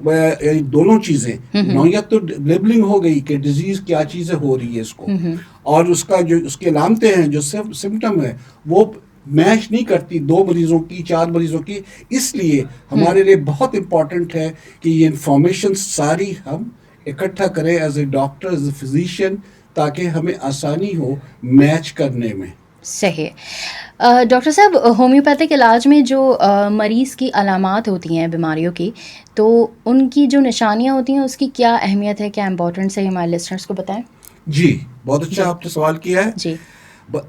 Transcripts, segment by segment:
دونوں چیزیں. نوعیت تو لیبلنگ ہو گئی کہ ڈیزیز کیا چیزیں ہو رہی ہے اس کو, اور اس کا جو اس کی علامتیں ہیں, جو سمٹم ہے, وہ میچ نہیں کرتی 2 مریضوں کی, 4 مریضوں کی. اس لیے ہمارے لیے بہت امپورٹنٹ ہے کہ یہ انفارمیشن ساری ہم اکٹھا کریں as a doctor, as a physician, تاکہ ہمیں آسانی ہو میچ کرنے میں. صحیح. ڈاکٹر صاحب, ہومیوپیتھک علاج میں جو مریض کی علامات ہوتی ہیں بیماریوں کی, تو ان کی جو نشانیاں ہوتی ہیں اس کی کیا اہمیت ہے, کیا امپورٹنس ہے, ہمارے لسنرس کو بتائیں. جی, بہت اچھا آپ نے سوال کیا ہے. جی.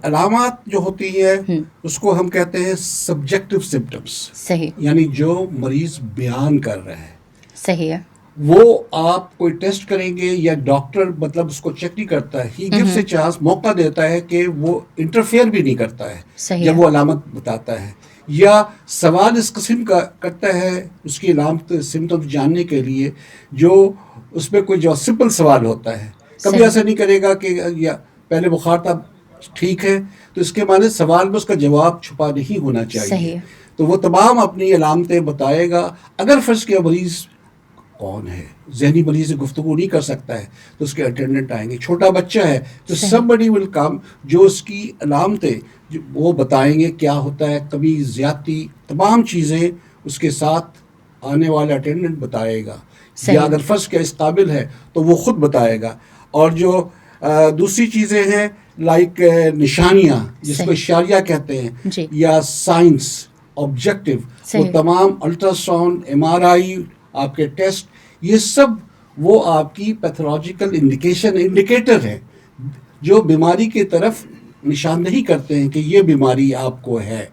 علامات جو ہوتی ہے اس کو ہم کہتے ہیں سبجیکٹو سمپٹمس. صحیح. یعنی جو مریض بیان کر رہا ہے. صحیح ہے. وہ آپ کوئی ٹیسٹ کریں گے یا ڈاکٹر مطلب اس کو چیک نہیں کرتا ہے, ہی گیوز اے چانس, موقع دیتا ہے کہ وہ انٹرفیئر بھی نہیں کرتا ہے جب وہ علامت بتاتا ہے, یا سوال اس قسم کا کرتا ہے اس کی علامت سمٹمز جاننے کے لیے جو اس میں کوئی جو سمپل سوال ہوتا ہے. کبھی ایسا نہیں کرے گا کہ یا پہلے بخار تھا ٹھیک ہے, تو اس کے معنی سوال میں اس کا جواب چھپا نہیں ہونا چاہیے. تو وہ تمام اپنی علامتیں بتائے گا. اگر فرض کیا مریض کون ہے, ذہنی مریض سے گفتگو نہیں کر سکتا ہے, تو اس کے اٹینڈنٹ آئیں گے. چھوٹا بچہ ہے تو somebody will come جو اس کی علامتیں وہ بتائیں گے کیا ہوتا ہے, کبھی زیادتی, تمام چیزیں اس کے ساتھ آنے والا اٹینڈنٹ بتائے گا. یا اگر فرض کیا اس قابل ہے تو وہ خود بتائے گا. اور جو دوسری چیزیں ہیں لائک نشانیاں جس کو اشاریہ کہتے ہیں, یا سائنس آبجیکٹو, وہ تمام الٹرا ساؤنڈ, ایم آر آئی, آپ کے ٹیسٹ, یہ سب وہ آپ کی پیتھولوجیکل انڈیکیٹر ہے جو بیماری کی طرف نشاندہی کرتے ہیں کہ یہ بیماری آپ کو ہے.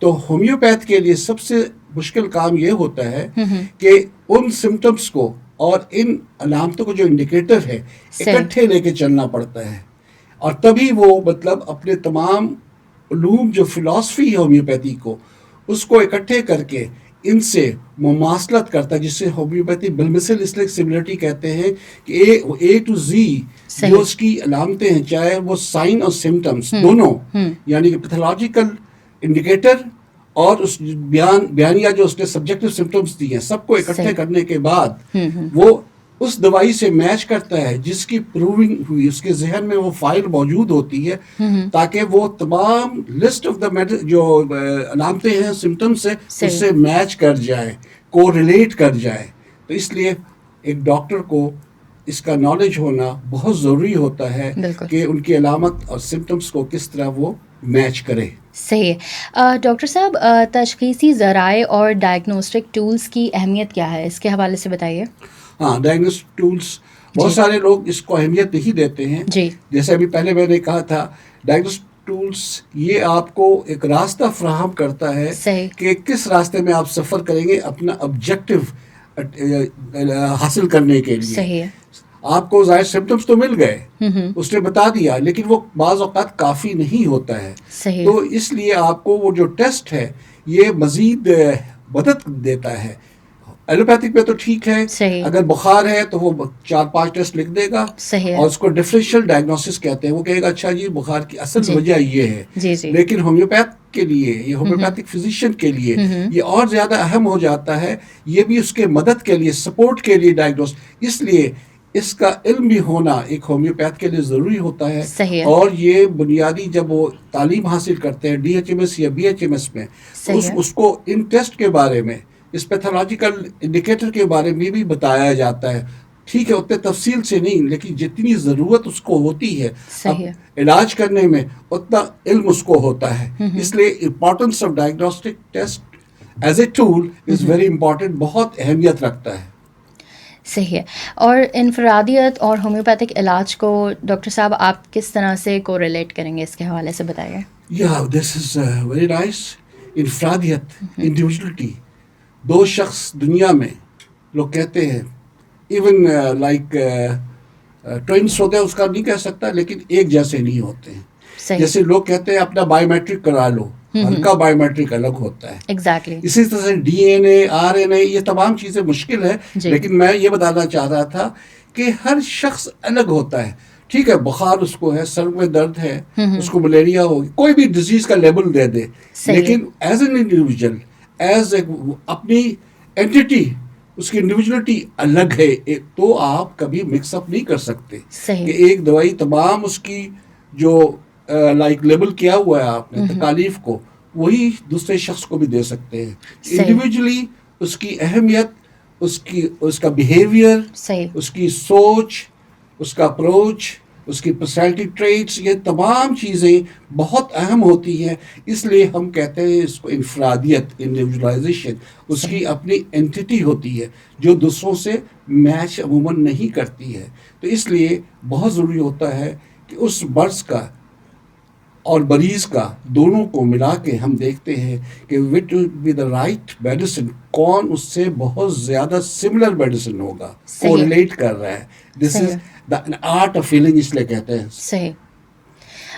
تو ہومیوپیتھ کے لیے سب سے مشکل کام یہ ہوتا ہے کہ ان سمٹمز کو اور ان علامتوں کو جو انڈیکیٹر ہے اکٹھے لے کے چلنا پڑتا ہے, اور تبھی وہ مطلب اپنے تمام علوم جو فلاسفی ہے ہومیوپیتھی کو, اس کو اکٹھے کر کے ان سے مماثلت کرتا ہے, جس سے ہومیوپیتھی بالمثل اس لیے سملرٹی کہتے ہیں کہ اے ٹو زی جو اس کی علامتیں ہیں, چاہے وہ سائن اور سمٹمس دونوں, یعنی کہ پیتھولوجیکل انڈیکیٹر اور اس بیانیہ جو اس نے سبجیکٹو سمٹمس دی ہیں, سب کو اکٹھے کرنے کے بعد وہ اس دوائی سے میچ کرتا ہے جس کی پروونگ ہوئی, اس کے ذہن میں وہ فائل موجود ہوتی ہے, تاکہ وہ تمام لسٹ آف دا جو علامتیں ہیں سمٹمس سے اس سے میچ کر جائے, کو ریلیٹ کر جائے. تو اس لیے ایک ڈاکٹر کو اس کا نالج ہونا بہت ضروری ہوتا ہے کہ ان کی علامت اور سمٹمس کو کس طرح وہ میچ کرے. صحیح. ڈاکٹر صاحب, تشخیصی ذرائع اور ڈائگنوسٹک ٹولز کی اہمیت کیا ہے, اس کے حوالے سے بتائیے. ہاں, ڈائگنوسٹک ٹولز بہت سارے لوگ اس کو اہمیت نہیں دیتے ہیں. جیسے ابھی پہلے میں نے کہا تھا, ڈائگنوسٹک ٹولز یہ آپ کو ایک راستہ فراہم کرتا ہے کہ کس راستے میں آپ سفر کریں گے اپنا آبجیکٹو حاصل کرنے کے لیے. صحیح. آپ کو ظاہر سمپٹمس تو مل گئے, اس نے بتا دیا, لیکن وہ بعض اوقات کافی نہیں ہوتا ہے. تو اس لیے آپ کو وہ جو ٹیسٹ ہے یہ مزید مدد دیتا ہے. ایلوپیتھک میں تو ٹھیک ہے, اگر بخار ہے تو وہ 4-5 ٹیسٹ لکھ دے گا, اور اس کو ڈفرینشیل ڈائگنوسس کہتے ہیں. وہ کہے گا اچھا جی بخار کی اصل وجہ یہ ہے. لیکن ہومیوپیتھ کے لیے, یہ ہومیوپیتھک فزیشین کے لیے یہ اور زیادہ اہم ہو جاتا ہے. یہ بھی اس کے مدد کے لیے, سپورٹ کے لیے ڈائگنوس, اس لیے اس کا علم بھی ہونا ایک ہومیوپیتھ کے لیے ضروری ہوتا ہے. اور یہ بنیادی جب وہ تعلیم حاصل کرتے ہیں DHMS یا BHMS میں, اس کو ان ٹیسٹ کے بارے میں, اس پیتھولوجیکل انڈیکیٹر کے بارے میں بھی بتایا جاتا ہے. ٹھیک ہے, اتنے تفصیل سے نہیں, لیکن جتنی ضرورت اس کو ہوتی ہے علاج کرنے میں اتنا علم اس کو ہوتا ہے. اس لیے importance of diagnostic test as a tool is very important, بہت اہمیت رکھتا ہے. صحیح ہے. اور انفرادیت اور ہومیوپیتھک علاج کو ڈاکٹر صاحب آپ کس طرح سے کو ریلیٹ کریں گے, اس کے حوالے سے بتائیے. دس از ویری نائس. انفرادیت, انڈیویجولٹی, 2 شخص دنیا میں لوگ کہتے ہیں, ایون لائک ٹوئنس ہوتے ہیں, اس کا نہیں کہہ سکتا, لیکن ایک جیسے نہیں ہوتے ہیں. جیسے لوگ کہتے ہیں اپنا بایو میٹرک کرا لو, ان کا بایو میٹرک الگ ہوتا ہے. ایگزیکٹلی. اسی طرح سے DNA, RNA, یہ تمام چیزیں مشکل ہے. لیکن میں یہ بتانا چاہ رہا تھا کہ ہر شخص الگ ہوتا ہے. ٹھیک ہے, بخار اس کو ہے, سر میں درد ہے, اس کو ملیریا ہوگی, کوئی بھی ڈیزیز کا لیبل دے دے, لیکن ایز این انڈیویجول, ایز اپنی اینٹیٹی اس کی انڈیویجولٹی الگ ہے، تو آپ کبھی مکس اپ نہیں کر سکتے صحیح. کہ ایک دوائی تمام اس کی جو لائک لیبل کیا ہوا ہے آپ نے تکالیف کو، وہی دوسرے شخص کو بھی دے سکتے ہیں. انڈیویجولی اس کی اہمیت، اس کا بیہیویئر، صحیح. اس کی سوچ، اس کا اپروچ، اس کی پرسنالٹی ٹریٹس، یہ تمام چیزیں بہت اہم ہوتی ہیں. اس لیے ہم کہتے ہیں اس کو انفرادیت، انڈیویجولائزیشن. اس کی اپنی اینٹیٹی ہوتی ہے جو دوسروں سے میچ عموماً نہیں کرتی ہے. تو اس لیے بہت ضروری ہوتا ہے کہ اس مرض کا اور مریض کا دونوں کو ملا کے ہم دیکھتے ہیں کہ what will be the right medicine, کون اس سے بہت زیادہ سملر میڈیسن ہوگا، کو ریلیٹ کر رہا ہے. دس از دا آرٹ آف ہیلنگ، اس لیے کہتے ہیں. صحیح.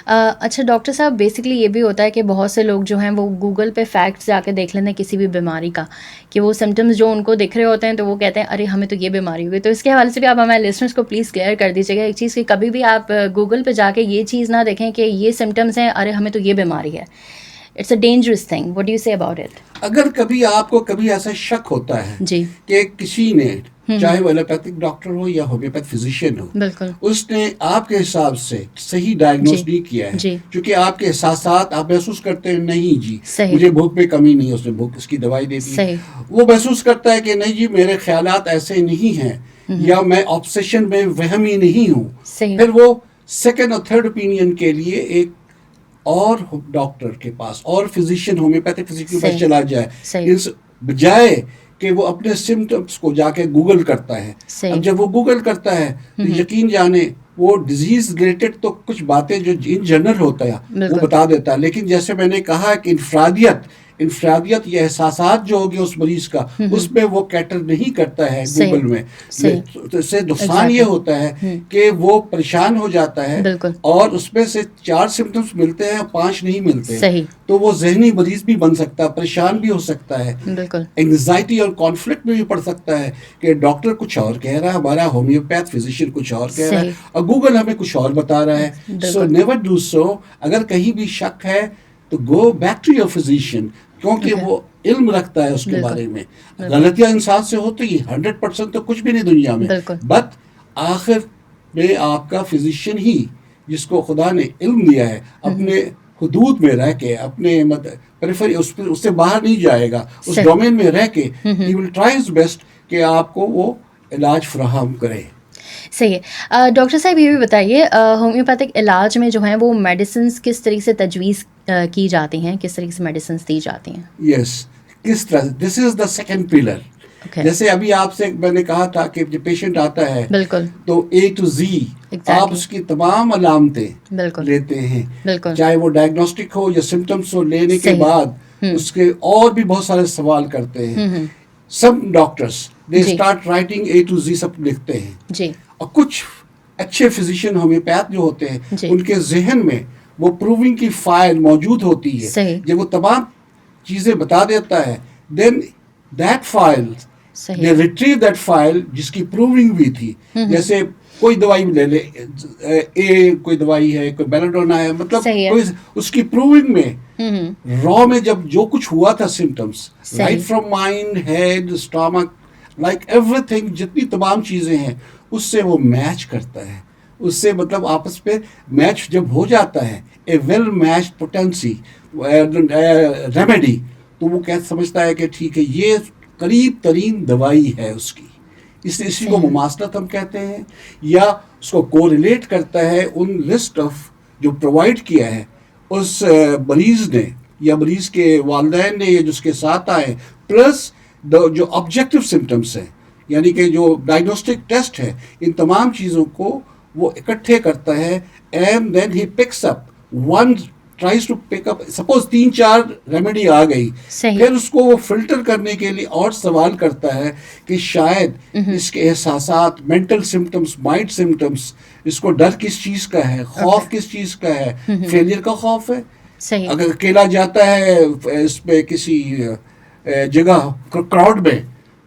اچھا ڈاکٹر صاحب، بیسکلی یہ بھی ہوتا ہے کہ بہت سے لوگ جو ہیں وہ گوگل پہ فیکٹس جا کے دیکھ لیتے ہیں کسی بھی بیماری کا، کہ وہ سمٹمز جو ان کو دکھ رہے ہوتے ہیں تو وہ کہتے ہیں ارے ہمیں تو یہ بیماری ہوئی. تو اس کے حوالے سے بھی آپ ہمارے لسنرس کو پلیز کلیئر کر دیجیے گا ایک چیز، کہ کبھی بھی آپ گوگل پہ جا کے یہ چیز نہ دیکھیں کہ یہ سمٹمز ہیں، ارے ہمیں تو یہ بیماری ہے. It's a dangerous thing. What do you say about it? اگر کبھی آپ کو کبھی ایسا شک ہوتا ہے جی کہ کسی نے، چاہے وہ ایلوپیتھک ڈاکٹر ہو یا ہومیوپیتھ فزیشین ہو، بالکل اس نے آپ کے حساب سے صحیح ڈائگنوز نہیں کیا ہے، جی کیونکہ آپ کے احساسات آپ محسوس کرتے ہیں نہیں جی صحیح مجھے بھوک میں کمی نہیں ہے، اس نے بھوک اس کی دوائی دے دی. صحیح وہ محسوس کرتا ہے کہ نہیں جی میرے خیالات ایسے نہیں ہیں، یا میں آبسیشن میں وہمی نہیں ہوں. صحیح پھر وہ سیکنڈ اور تھرڈ اوپینین کے لیے ایک اور ڈاکٹر کے پاس اور فزیشین، ہومیوپیتھک فزیشین کے پاس چلا جائے، صحیح اس بجائے کہ وہ اپنے سمٹمس کو جا کے گوگل کرتا ہے. اب جب وہ گوگل کرتا ہے تو یقین جانے وہ ڈیزیز ریلیٹڈ تو کچھ باتیں جو ان جنرل ہوتا ہے وہ بتا دیتا ہے، لیکن جیسے میں نے کہا کہ انفرادیت یہ احساسات جو ہوگی اس مریض کا، اس میں وہ کیٹر نہیں کرتا ہے گوگل میں. تو اس سے نقصان یہ ہوتا ہے کہ وہ پریشان ہو جاتا ہے، اور اس میں سے 4 سمٹمز ملتے ہیں 5 نہیں ملتے، تو وہ ذہنی مریض بھی بن سکتا ہے، پریشان بھی ہو سکتا ہے، انگزائٹی اور کانفلکٹ میں بھی پڑ سکتا ہے کہ ڈاکٹر کچھ اور کہہ رہا ہے، ہمارا ہومیوپیتھ فزیشین کچھ اور کہہ رہا ہے، اور گوگل ہمیں کچھ اور بتا رہا ہے. So never do so. اگر کہیں بھی شک ہے تو go back to your physician, کیونکہ وہ علم رکھتا ہے اس کے بارے میں. غلطیاں انسان سے ہوتی ہیں، 100% تو کچھ بھی نہیں دنیا میں، بٹ آخر میں آپ کا فزیشین ہی، جس کو خدا نے علم دیا ہے، اپنے حدود میں رہ کے، اپنے پریفری اس سے باہر نہیں جائے گا، اس ڈومین میں رہ کے ہی ول ٹرائی ہز بیسٹ کہ آپ کو وہ علاج فراہم کرے. صحیح ہے. ڈاکٹر صاحب یہ بھی بتائیے، ہومیوپیتھک علاج میں جو ہیں وہ میڈیسنس کس طریقے سے تجویز کی جاتی ہیں، کس طریقے سے میڈیسنس دی جاتی ہیں؟ یس، کس طرح، دس از دا سیکنڈ پلر. جیسے ابھی آپ سے میں نے کہا تھا کہ جب پیشنٹ آتا ہے بالکل تو A to Z آپ اس کی تمام علامتیں لیتے ہیں، چاہے وہ ڈائگنوسٹک ہو یا سمٹمس ہو، لینے کے بعد اس کے اور بھی بہت سارے سوال کرتے ہیں. Some doctors they start writing A to Z سب لکھتے ہیں جی، اور کچھ اچھے فزیشین ہومیوپیتھ جو ہوتے ہیں ان کے ذہن میں وہ پروونگ کی فائل موجود ہوتی ہے. جب وہ تمام چیزیں بتا دیتا ہے، then that file they retrieve that file جس کی پروونگ بھی تھی. جیسے کوئی دوائی لے لے، کوئی دوائی ہے، کوئی بیلاڈونا ہے، مطلب کوئی اس کی پروونگ میں را میں جب جو کچھ ہوا تھا symptoms, right from mind, head, stomach, like everything, جتنی تمام چیزیں ہیں اس سے وہ میچ کرتا ہے. اس سے مطلب آپس پہ میچ جب ہو جاتا ہے، a well match potency remedy, تو وہ کیا سمجھتا ہے کہ ٹھیک ہے یہ قریب ترین دوائی ہے اس کی. اسی کو مماثلت ہم کہتے ہیں، یا اس کو کوریلیٹ کرتا ہے ان لسٹ آف جو پرووائڈ کیا ہے اس مریض نے یا مریض کے والدین نے یا جس کے ساتھ آئے، پلس جو آبجیکٹو سمٹمس ہیں، یعنی کہ جو ڈائگنوسٹک ٹیسٹ ہے، ان تمام چیزوں کو وہ اکٹھے کرتا ہے. And then he picks up one, tries to pick up, suppose 3-4 remedy آ گئی، پھر اس کو وہ فلٹر کرنے کے لیے اور سوال کرتا ہے کہ شاید اس کے احساسات، مینٹل سمٹمس، مائنڈ سمٹمس، اس کو ڈر کس چیز کا ہے، خوف کس چیز کا ہے، فیلئر کا خوف ہے. اگر اکیلا جاتا ہے اس پہ کسی جگہ کراؤڈ میں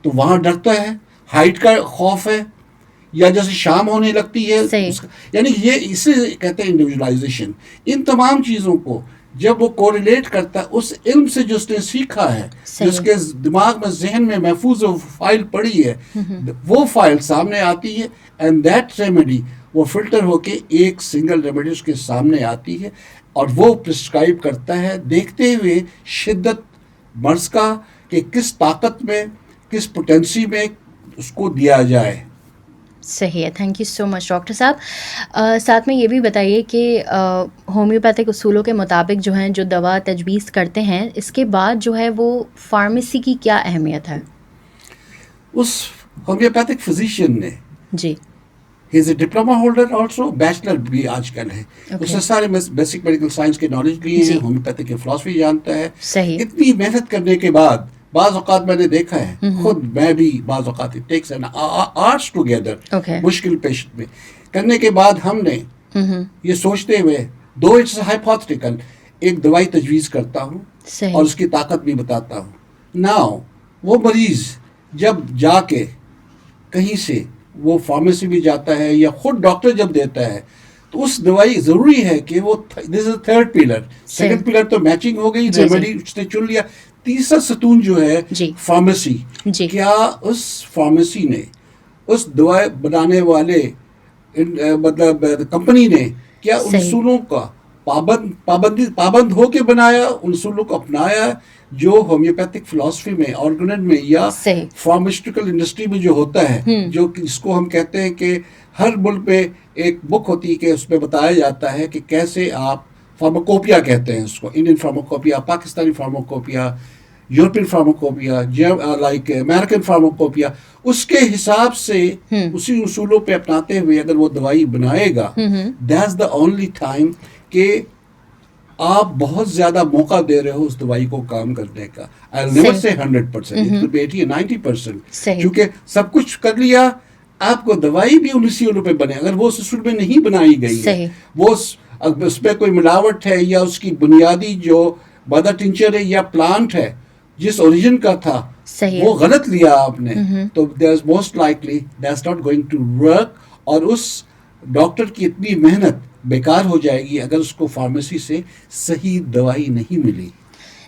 تو وہاں ڈرتا ہے، ہائٹ کا خوف ہے، یا جیسے شام ہونے لگتی ہے، یعنی یہ اسے کہتے ہیں انڈیویجولائزیشن. ان تمام چیزوں کو جب وہ کوریلیٹ کرتا ہے اس علم سے جو اس نے سیکھا ہے, جس کے دماغ میں ذہن میں محفوظ فائل پڑی ہے, وہ فائل سامنے آتی ہے, اینڈ دیٹ ریمیڈی وہ فلٹر ہو کے ایک سنگل ریمیڈی اس کے سامنے آتی ہے, اور وہ پرسکرائب کرتا ہے دیکھتے ہوئے شدت مرض کا کہ کس طاقت میں, کس پوٹینسی میں اس کو دیا جائے. صحیح ہے, thank you so much doctor صاحب. ساتھ میں یہ بھی بتائیے کہ ہومیوپیتھک اصولوں کے مطابق جو ہیں جو دوا تجویز کرتے ہیں, اس کے بعد جو ہے وہ فارمیسی کی کیا اہمیت ہے؟ اس ہومیوپیتھک فزیشین نے, جی, he is a diploma holder also, bachelor بھی آج کل ہے, اس نے سارے بیسک میڈیکل سائنس کے نالج لیے ہیں, ہومیوپیتھک کی فلاسفی جانتا ہے. صحیح. اتنی محنت کرنے کے بعد بعض اوقات میں نے دیکھا ہے, خود میں بھی بعض اوقات it takes N arts together, مشکل پیشنٹ میں کرنے کے بعد ہم نے یہ سوچتے ہوئے, دو اٹس ہائپوتھیٹیکل, ایک دوائی تجویز کرتا ہوں اور اس کی طاقت بھی بتاتا ہوں. ناؤ وہ مریض جب جا کے کہیں سے وہ فارمیسی بھی جاتا ہے یا خود ڈاکٹر جب دیتا ہے, تو اس دوائی ضروری ہے کہ وہ this is third pillar, second pillar تو میچنگ ہو گئی, ریمیڈی اس نے چن لیا, تیسرا ستون جو ہے فارمیسی. کیا اس فارمیسی نے, اس دوا بنانے والے مطلب کمپنی نے کیا ان اصولوں کا پابند ہو کے بنایا, ان اصولوں کو اپنایا جو ہومیوپیتھک فلاسفی میں, آرگنن میں یا فارماسیوٹیکل انڈسٹری میں جو ہوتا ہے, جو جس کو ہم کہتے ہیں کہ ہر ملک میں ایک بک ہوتی ہے کہ اس میں بتایا جاتا ہے کہ کیسے آپ, فارماکوپیا کہتے ہیں اس کو, Indian pharmacopoeia, Pakistani pharmacopoeia, European pharmacopoeia, like American pharmacopoeia, اس کے حساب سے اسی اصولوں پہ اپناتے ہوئے اگر وہ دوائی بنائے گا, دیٹس دا اونلی ٹائم کہ آپ بہت زیادہ موقع دے رہے ہو اس دوائی کو کام کرنے کا. I'll never say 100%, it could be 80 or 90%. کیونکہ سب کچھ کر لیا, آپ کو دوائی بھی ان اصولوں پہ بنے, اگر وہ اس اصول میں نہیں بنائی گئی ہے, وہ اس میں کوئی ملاوٹ ہے یا اس کی بنیادی جو مدر ٹنچر ہے یا پلانٹ ہے جس اوریجن کا تھا وہ غلط لیا آپ نے, تو there's most likely that's not going to work, اور اس ڈاکٹر کی اتنی محنت بیکار ہو جائے گی اگر اس کو فارمیسی سے صحیح دوائی نہیں ملی.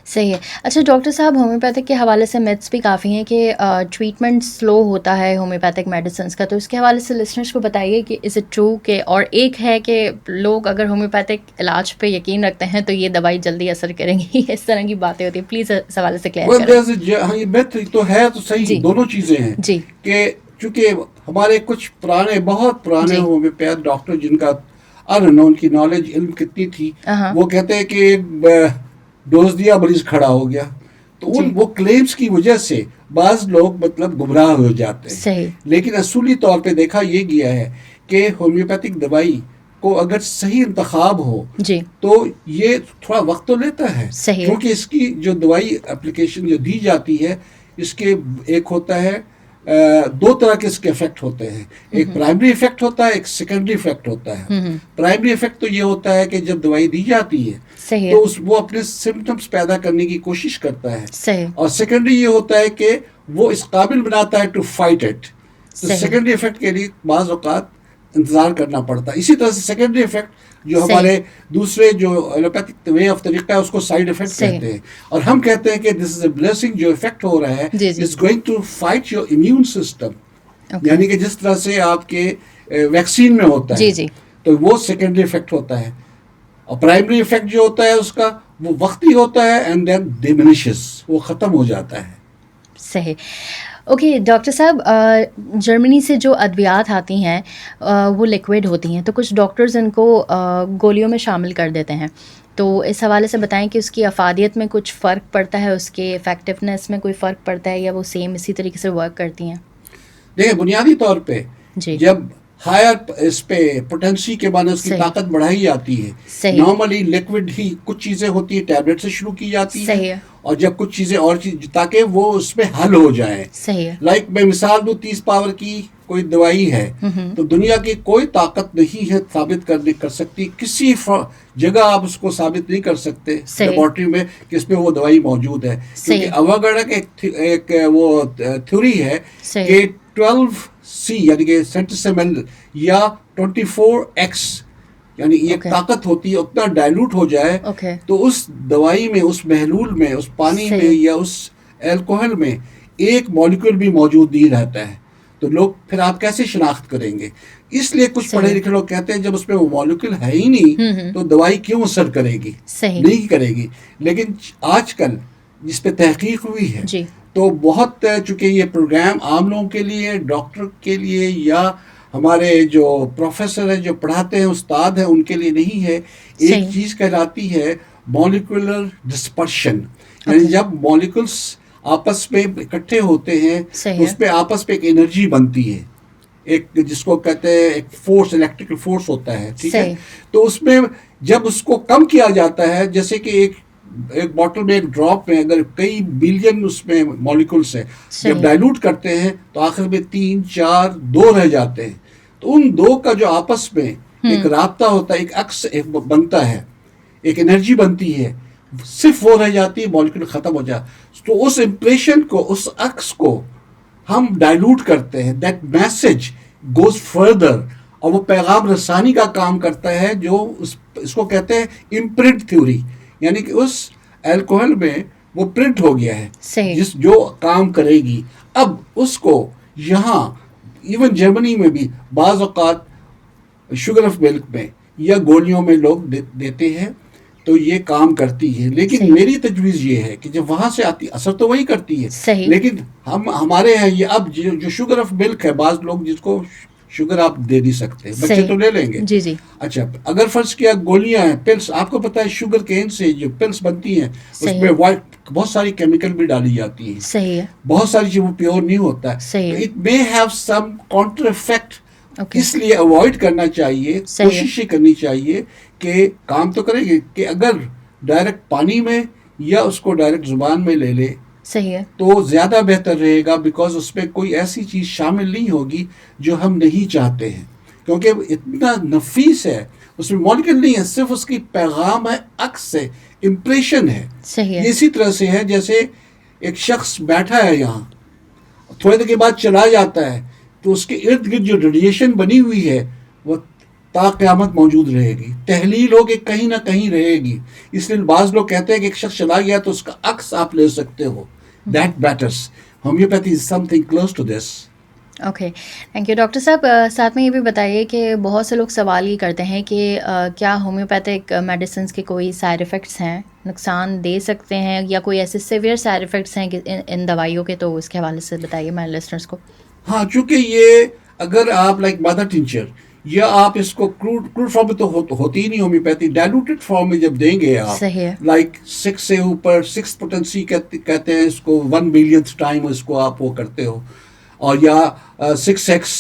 صحیح ہے. اچھا ڈاکٹر صاحب, ہومیوپیتھک کے حوالے سے میتھس بھی کافی ہیں کہ ٹریٹمنٹ سلو ہوتا ہے ہومیوپیتھک میڈیسنس کا, تو اس کے حوالے سے لسنرس کو بتائیے کہ از اٹ ٹرو کہ, اور ایک ہے کہ لوگ اگر ہومیوپیتھک علاج پہ یقین رکھتے ہیں تو یہ دوائی جلدی اثر کریں گی, اس طرح کی باتیں ہوتی ہیں, پلیز اس حوالے سے کلیئر کریں. یہ میتھ تو ہے, تو صحیح دونوں چیزیں ہیں کہ چونکہ ہمارے کچھ پرانے, بہت پرانے ہومیوپیتھ ڈاکٹر جن کا ان کی نالج علم کتنی تھی, وہ کہتے ہیں کہ ایک ڈوز دیا مریض کھڑا ہو گیا, تو وہ کلیمز کی وجہ سے بعض لوگ مطلب گمراہ ہو جاتے ہیں. لیکن اصولی طور پہ دیکھا یہ گیا ہے کہ ہومیوپیتھک دوائی کو اگر صحیح انتخاب ہو تو یہ تھوڑا وقت تو لیتا ہے, کیونکہ اس کی جو دوائی اپلیکیشن جو دی جاتی ہے, اس کے ایک ہوتا ہے, دو طرح کے اس کے افیکٹ ہوتے ہیں, ایک پرائمری افیکٹ ہوتا ہے, ایک سیکنڈری افیکٹ ہوتا ہے. پرائمری افیکٹ تو یہ ہوتا ہے کہ جب دوائی دی جاتی ہے تو وہ اپنے سمپٹمس پیدا کرنے کی کوشش کرتا ہے, اور سیکنڈری یہ ہوتا ہے کہ وہ اس قابل بناتا ہے ٹو فائٹ اٹ. تو سیکنڈری افیکٹ کے لیے بعض اوقات انتظار کرنا پڑتا ہے. اسی طرح سے سیکنڈری افیکٹ جو ہمارے دوسرے جو ایلوپیتھک وے آف طریقہ ہے اس کو سائڈ افیکٹ کہتے ہیں, اور ہم کہتے ہیں کہ دس از اے بلیسنگ, جو افیکٹ ہو رہا ہے is going to fight your immune system, یعنی کہ جس طرح سے آپ کے ویکسین میں ہوتا ہے, تو وہ سیکنڈری افیکٹ ہوتا ہے. اور پرائمری افیکٹ جو ہوتا ہے اس کا وہ وقتی ہوتا ہے, اینڈ دین ڈیمینشز, وہ ختم ہو جاتا ہے. صحیح. اوکے ڈاکٹر صاحب, جرمنی سے جو ادویات آتی ہیں وہ لیکوڈ ہوتی ہیں, تو کچھ ڈاکٹرز ان کو گولیوں میں شامل کر دیتے ہیں, تو اس حوالے سے بتائیں کہ اس کی افادیت میں کچھ فرق پڑتا ہے, اس کے افیکٹونیس میں کوئی فرق پڑتا ہے, یا وہ سیم اسی طریقے سے ورک کرتی ہیں؟ دیکھیں, بنیادی طور پہ جب ہائر اس پہ پوٹینسی کے بعد اس کی طاقت بڑھائی جاتی ہے, نارملی لیکوڈ ہی کچھ چیزیں ہوتی ہیں, ٹیبلٹ سے شروع کی جاتی ہے, اور جب کچھ چیزیں اور تاکہ وہ اس میں حل ہو جائیں. لائک میں مثال دوں, 30 پاور کی کوئی دوائی ہے, تو دنیا کی کوئی طاقت نہیں ہے ثابت کر سکتی, کسی جگہ آپ اس کو ثابت نہیں کر سکتے لیبارٹری میں کہ اس میں وہ دوائی موجود ہے, کیونکہ اوگاڈا کا ایک وہ تھیوری ہے کہ 12C یعنی کہ سینٹیسیمل یا 24X یعنی یہ Okay. طاقت ہوتی ہے اتنا ڈائلوٹ ہو جائے Okay. تو اس دوائی میں, اس محلول میں, اس پانی صحیح. میں یا اس الکوہل میں ایک مالیکول بھی موجود نہیں رہتا ہے. تو لوگ پھر آپ کیسے شناخت کریں گے؟ اس لیے کچھ صحیح. پڑھے لکھے لوگ کہتے ہیں جب اس میں وہ مالیکول ہے ہی نہیں تو دوائی کیوں اثر کرے گی؟ صحیح. نہیں کرے گی. لیکن آج کل جس پہ تحقیق ہوئی ہے جی. تو بہت, چونکہ یہ پروگرام عام لوگوں کے لیے, ڈاکٹر کے لیے یا ہمارے جو پروفیسر ہیں جو پڑھاتے ہیں, استاد ہیں, ان کے لیے نہیں ہے. ایک صحیح. چیز کہلاتی ہے مالیکولر ڈسپرشن. یعنی جب مالیکولس آپس میں اکٹھے ہوتے ہیں تو اس پہ آپس میں ایک انرجی بنتی ہے, ایک جس کو کہتے ہیں ایک فورس, الیکٹریکل فورس ہوتا ہے, ٹھیک ہے. تو اس میں جب اس کو کم کیا جاتا ہے, جیسے کہ ایک باٹل میں, ایک ڈراپ میں اگر کئی بلین اس میں مالیکولس ہیں, جب ڈائلوٹ کرتے ہیں تو آخر میں 3, 4, 2 رہ جاتے ہیں. تو ان 2 کا جو آپس میں ایک رابطہ ہوتا ہے, ایک عکس بنتا ہے, ایک انرجی بنتی ہے, صرف وہ رہ جاتی ہے, مالیکول ختم ہو جائے. تو اس امپریشن کو, اس عکس کو ہم ڈائلوٹ کرتے ہیں. دیٹ میسج گوز فردر, اور وہ پیغام رسانی کا کام کرتا ہے جو اس کو کہتے ہیں امپرنٹ تھیوری. یعنی کہ اس الکوہل میں وہ پرنٹ ہو گیا ہے جس جو کام کرے گی. اب اس کو یہاں ایون جرمنی میں بھی بعض اوقات شوگر آف ملک میں یا گولیوں میں لوگ دیتے ہیں تو یہ کام کرتی ہے. لیکن میری تجویز یہ ہے کہ جب وہاں سے آتی, اثر تو وہی کرتی ہے, لیکن ہمارے ہیں یہ اب جو شوگر آف ملک ہے, بعض لوگ جس کو شوگر آپ دے نہیں سکتے, بچے تو لے لیں گے. جی جی. اچھا, اگر فرض کیا گولیاں ہیں, پلس, آپ کو پتا ہے شوگر کین سے جو پلس بنتی ہیں اس میں بہت ساری کیمیکل بھی ڈالی جاتی ہیں. صحیح ہے. بہت ساری چیز وہ پیور نہیں ہوتا ہے. It may have some counter effect. اس لیے اوائڈ کرنا چاہیے, کوشش یہ کرنی چاہیے کہ کام تو کریں گے کہ اگر ڈائریکٹ پانی میں یا اس کو ڈائریکٹ زبان میں لے لے, صحیح ہے, تو زیادہ بہتر رہے گا, بیکاز اس میں کوئی ایسی چیز شامل نہیں ہوگی جو ہم نہیں چاہتے ہیں, کیونکہ اتنا نفیس ہے, اس میں مالیکول نہیں ہے, صرف اس کی پیغام ہے, عکس ہے, امپریشن ہے. صحیح ہے. اسی طرح سے ہے جیسے ایک شخص بیٹھا ہے یہاں, تھوڑے دیر کے بعد چلا جاتا ہے, تو اس کے ارد گرد جو ریڈیشن بنی ہوئی ہے وہ تا قیامت موجود رہے گی. تحلیل ہو کہ کہیں نہ کہیں رہے گی. اس لیے بعض لوگ کہتے ہیں کہ ایک شخص چلا گیا تو اس کا عکس آپ لے سکتے ہو. That matters. Homeopathy is something close to this. Okay, thank you doctor صاحب. ساتھ میں یہ بھی بتائیے کہ بہت سے لوگ سوال یہ کرتے ہیں کہ کیا ہومیوپیتھک میڈیسنس کے کوئی سائڈ افیکٹس ہیں, نقصان دے سکتے ہیں, یا کوئی ایسے سیویئر سائڈ افیکٹس ہیں ان دوائیوں کے, تو اس کے حوالے سے بتائیے ہمارے لسنرس کو. ہاں, چونکہ یہ اگر آپ لائک مدر ٹنچر یا آپ اس کو کروڈ فارم میں تو ہوتی ہی نہیں ہومیوپیتھی, ڈائلوٹیڈ فارم میں جب دیں گے آپ, لائک 6 سے اوپر 6 پوٹنسی کہتے ہیں اس کو, 1 بلینتھ ٹائم اس کو آپ وہ کرتے ہو, اور یا 6x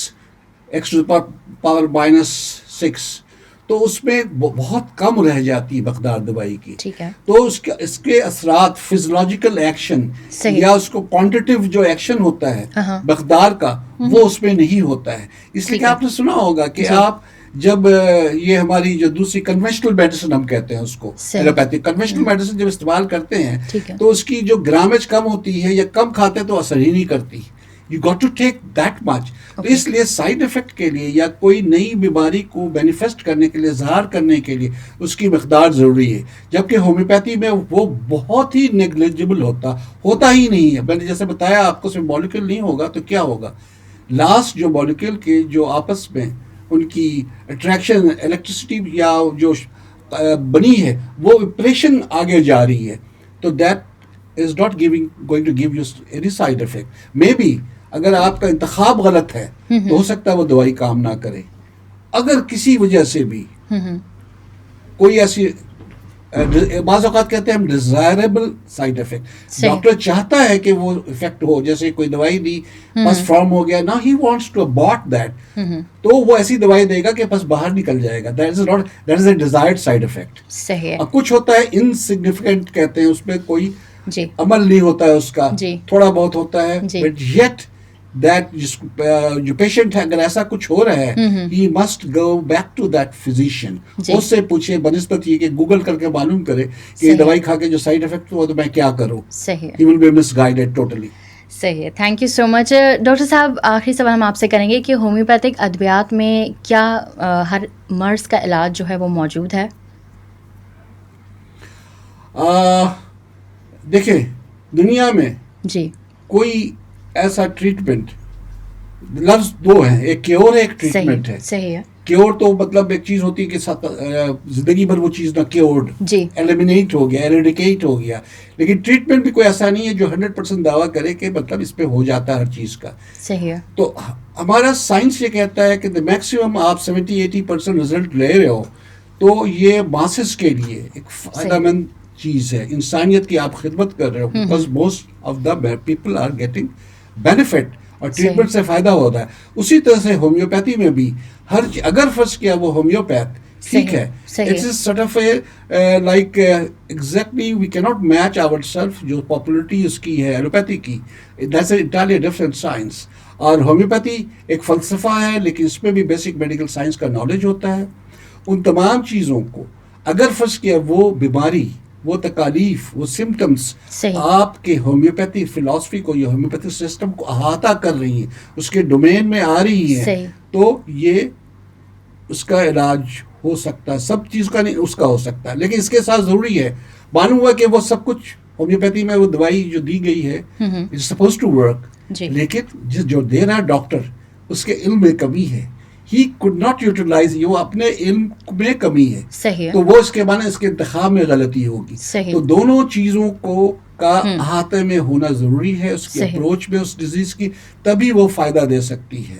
-6, تو اس میں بہت کم رہ جاتی ہے مقدار دوائی کی. ٹھیک ہے. تو اس کے اثرات, فزیولوجیکل ایکشن یا اس کو کوانٹیٹیو جو ایکشن ہوتا ہے مقدار کا, وہ اس میں نہیں ہوتا ہے. اس لیے کہ آپ نے سنا ہوگا کہ آپ جب یہ ہماری جو دوسری کنونشنل میڈیسن ہم کہتے ہیں اس کو, ایلوپیتھک کنونشنل میڈیسن جب استعمال کرتے ہیں تو اس کی جو گرامیج کم ہوتی ہے یا کم کھاتے تو اثر ہی نہیں کرتی. You got to take that much. تو اس لیے سائڈ افیکٹ کے لیے یا کوئی نئی بیماری کو مینیفیسٹ کرنے کے لیے, ظاہر کرنے کے لیے اس کی مقدار ضروری ہے, جبکہ ہومیوپیتھی میں وہ بہت ہی نیگلیجبل ہوتا ہی نہیں ہے. میں نے جیسے بتایا آپ کو, اس میں مالیکول نہیں ہوگا تو کیا ہوگا, لاسٹ جو مالیکول کے جو آپس میں ان کی اٹریکشن, الیکٹریسٹی یا جو بنی ہے وہ امپریشن آگے جا رہی ہے, تو that is not going to give you any side effect. Maybe اگر آپ کا انتخاب غلط ہے تو ہو سکتا ہے وہ دوائی کام نہ کرے. اگر کسی وجہ سے بھی کوئی ایسی, بعض اوقات کہتے ہیں ہم ڈیزائربل سائڈ افیکٹ, ڈاکٹر چاہتا ہے کہ وہ افیکٹ ہو, جیسے کوئی دوائی دی بس فارم ہو گیا, نا ہی وانٹس ٹو اباٹ دیٹ, تو وہ ایسی دوائی دے گا کہ بس باہر نکل جائے گا. That is a desired side effect. صحیح ہے. اور کچھ ہوتا ہے انسگنیفیکنٹ کہتے ہیں, اس میں کوئی عمل نہیں ہوتا ہے اس کا, تھوڑا بہت ہوتا ہے, بٹ یٹ دیٹ جو پیشنٹ ہے اگر ایسا کچھ ہو رہا ہے, he must go back to that physician, اس سے پوچھے بنسبت یہ کہ گوگل کر کے معلوم کرے کہ دوائی کھا کے جو سائڈ افیکٹ ہوا تو میں کیا کروں. صحیح. He will be misguided totally. صحیح ہے. Thank you so much. Doctor صاحب آخری سوال ہم آپ سے کریں گے کہ ہومیوپیتھک ادویات میں کیا ہر مرض کا علاج جو ہے وہ موجود ہے؟ دیکھیں دنیا میں جی کوئی ایسا ٹریٹمنٹ، لفظ دو ہیں، ایک کیور ہے ایک ٹریٹمنٹ ہے. صحیح ہے. کیور تو مطلب ایک چیز ہوتی ہے کہ زندگی بھر وہ چیز نہ کیورڈ، جی ایلیمینیٹ ہو گیا، ایریڈیکیٹ ہو گیا. لیکن ٹریٹمنٹ بھی کوئی ایسا نہیں ہے جو 100% دعویٰ کرے کہ مطلب اس پہ ہو جاتا ہے ہر چیز کا. صحیح ہے. تو ہمارا سائنس یہ کہتا ہے کہ میکسیمم آپ 70-80% رزلٹ لے رہے ہو تو یہ ماسز کے لیے ایک فائدہ مند چیز ہے. انسانیت کی آپ خدمت کر رہے ہو، because most of the people are getting benefit اور ٹریٹمنٹ سے فائدہ ہوتا ہے. اسی طرح سے ہومیوپیتھی میں بھی اگر فرض کیا وہ ہومیوپیتھ ٹھیک ہے، it's sort of a like exactly we can not match ourself. جو پاپولرٹی اس کی ہے ایلوپیتھی کی، that's a entirely different science. اور ہومیوپیتھی ایک فلسفہ ہے لیکن اس میں بھی بیسک میڈیکل سائنس کا نالج ہوتا ہے. ان تمام چیزوں کو اگر فرض کیا وہ بیماری، وہ تکالیف، وہ سمٹمس آپ کے ہومیوپیتھی فلاسفی کو یا ہومیوپیتھی سسٹم کو احاطہ کر رہی ہیں، اس کے ڈومین میں آ رہی ہیں، تو یہ اس کا علاج ہو سکتا ہے. سب چیز کا نہیں، اس کا ہو سکتا ہے. لیکن اس کے ساتھ ضروری ہے معلوم ہوا کہ وہ سب کچھ ہومیوپیتھی میں وہ دوائی جو دی گئی ہے اٹس سپوز ٹو ورک، لیکن جو دے رہا ہے ڈاکٹر اس کے علم میں کمی ہے. ہی could not utilize، وہ اپنے علم میں کمی ہے، تو وہ اس کے معنی اس کے انتخاب میں غلطی ہوگی. تو دونوں چیزوں کو کا احاطے میں ہونا ضروری ہے، اس کی اپروچ میں اس ڈیزیز کی، تبھی وہ فائدہ دے سکتی ہے.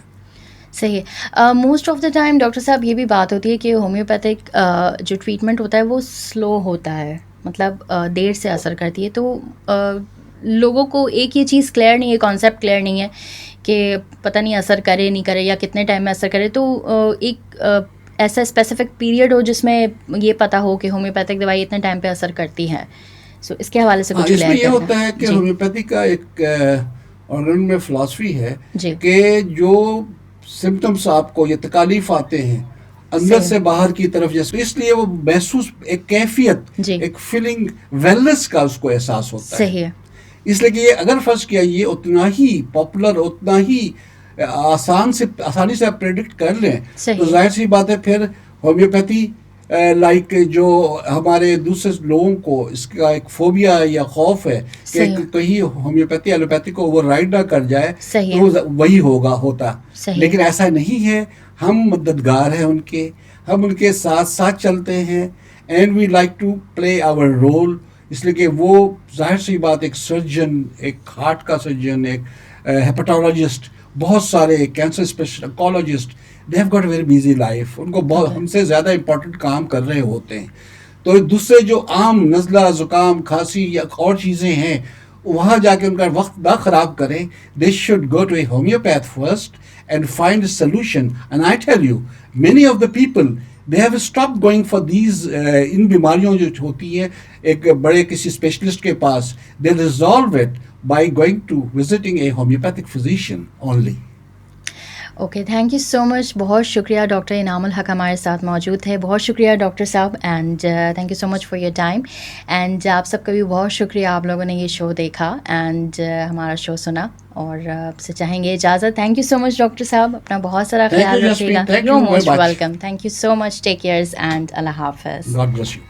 صحیح ہے. Most of the time doctor صاحب یہ بھی بات ہوتی ہے کہ ہومیوپیتھک جو ٹریٹمنٹ ہوتا ہے وہ سلو ہوتا ہے، مطلب دیر سے اثر کرتی ہے. تو لوگوں کو ایک یہ چیز کلیئر نہیں ہے، کانسیپٹ کلیئر نہیں ہے کہ پتہ نہیں اثر کرے نہیں کرے یا کتنے ٹائم میں اثر کرے. تو ایک ایسا اسپیسیفک پیریڈ ہو جس میں یہ پتہ ہو کہ ہومیوپیتھک دوائی اتنے ٹائم پہ اثر کرتی ہے. سو اس کے حوالے سے کچھ اس میں یہ ہوتا ہے کہ ہومیوپیتھی کا ایک آرگن میں فلاسفی ہے کہ جو سمٹمس آپ کو یہ تکالیف آتے ہیں اندر سے باہر کی طرف، جیسے اس لیے وہ محسوس ایک کیفیت، ایک فیلنگ ویلنس کا اس کو احساس ہوتا ہے. صحیح ہے. اس لیے کہ یہ اگر فرض کیا یہ اتنا ہی پاپولر، اتنا ہی آسانی سے آپ پریڈکٹ کر لیں تو ظاہر سی بات ہے پھر ہومیوپیتھی لائک جو ہمارے دوسرے لوگوں کو اس کا ایک فوبیا یا خوف ہے کہ کہیں ہومیوپیتھی ایلوپیتھی کو اوور رائڈ نہ کر جائے تو وہی ہوتا. لیکن ایسا نہیں ہے. ہم مددگار ہیں ان کے، ہم ان کے ساتھ ساتھ چلتے ہیں، and we like to play our role. اس لیے کہ وہ ظاہر سی بات ایک سرجن، ایک ہارٹ کا سرجن، ایک ہیپاٹالوجسٹ، بہت سارے cancer specialist, oncologist, they have got very busy life. ان کو بہت ہم سے زیادہ امپورٹنٹ کام کر رہے ہوتے ہیں. تو دوسرے جو عام نزلہ، زکام، کھانسی یا اور چیزیں ہیں وہاں جا کے ان کا وقت نہ خراب کریں. They should go to a homeopath first and find a solution. And I tell you many of the people they have stopped going for these ان بیماریوں جو ہوتی ہیں ایک بڑے کسی اسپیشلسٹ کے پاس. they resolve it by going to visiting a homeopathic physician only. Okay, thank you so much. بہت شکریہ ڈاکٹر انعام الحق ہمارے ساتھ موجود تھے. بہت شکریہ ڈاکٹر صاحب، and thank you so much for your time. And آپ سب کا بھی بہت شکریہ، آپ لوگوں نے یہ شو دیکھا اینڈ ہمارا شو سنا، اور آپ سے چاہیں گے اجازت. Thank you so much doctor صاحب، اپنا بہت سارا خیال رکھیے گا. You most welcome. Thank you so much. Take cares and اللہ حافظ. God bless you.